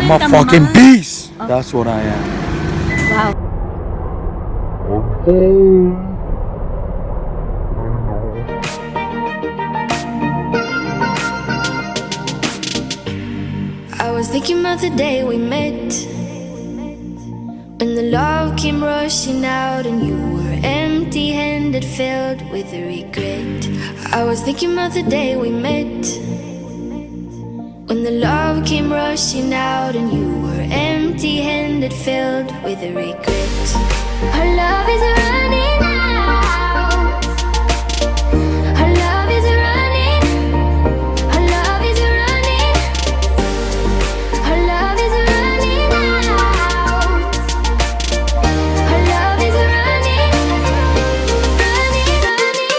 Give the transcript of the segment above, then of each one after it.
I'm a fucking beast. That's what I am. Wow. I was thinking about the day we met, when the love came rushing out and you were empty-handed, filled with regret. I was thinking about the day we met, when the love came rushing out and you were empty-handed, filled with regret. Our love is running out. Our love is running. Our love is running. Our love is running out. Our love is running, running, running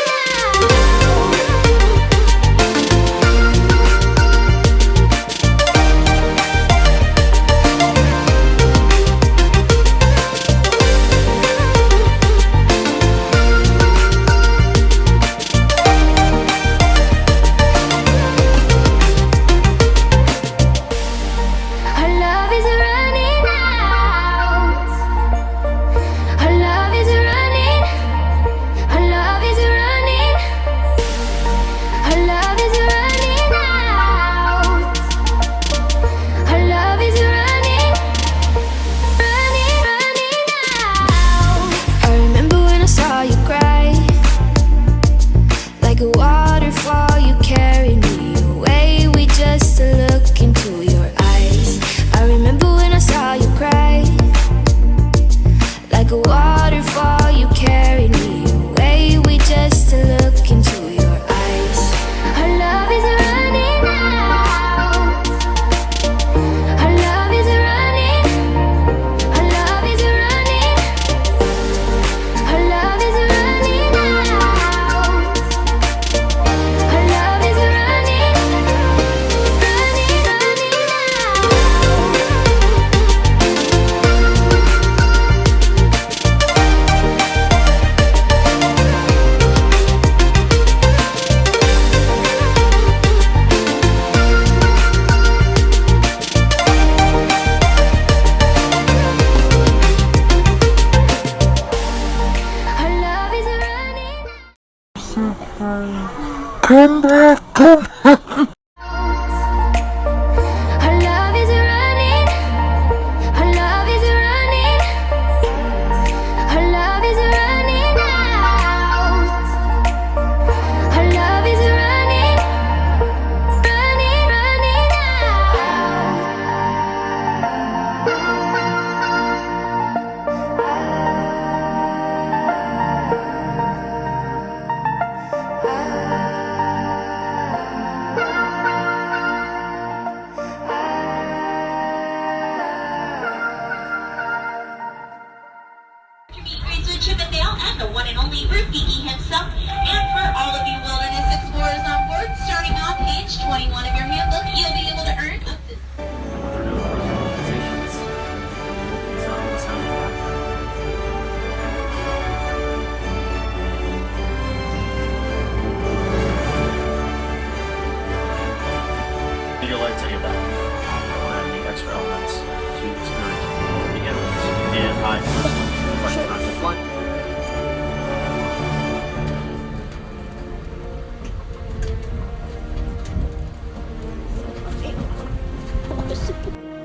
Come back, come back. Our love is running. Our love is running. Our love is running out. Our love is running, running, running And the one and only Rafiki himself. And for all of you wilderness explorers on board, starting on page 21 of your handbook, you'll be able to earn up to your lights on your back. You don't have any extra elements to experience to begin with. And high question on the flight.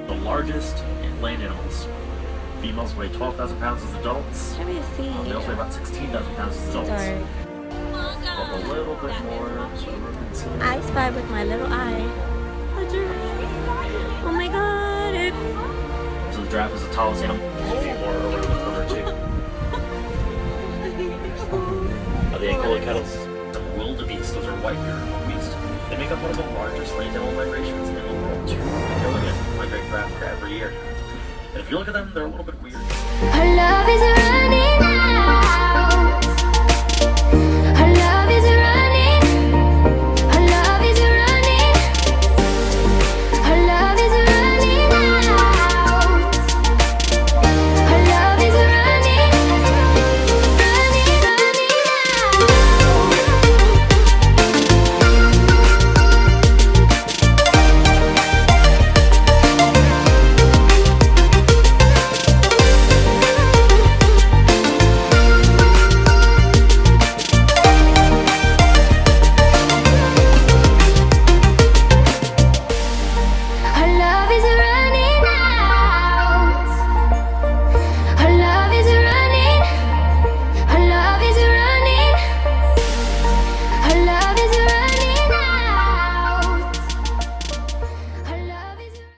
The largest land animals. Females weigh 12,000 pounds as adults. Males weigh about 16,000 pounds as adults. Walk a little bit more. I spy with my little eye. A giraffe. Oh my god. So the giraffe is the tallest animal. Maybe more around a foot or two. The Angola kettles. Some wildebeest. Those are white wildebeest. They make up one of the largest land animal migrations in the world. 2 million migrate for Africa every year. And if you look at them, they're a little bit weird. Our love is running out.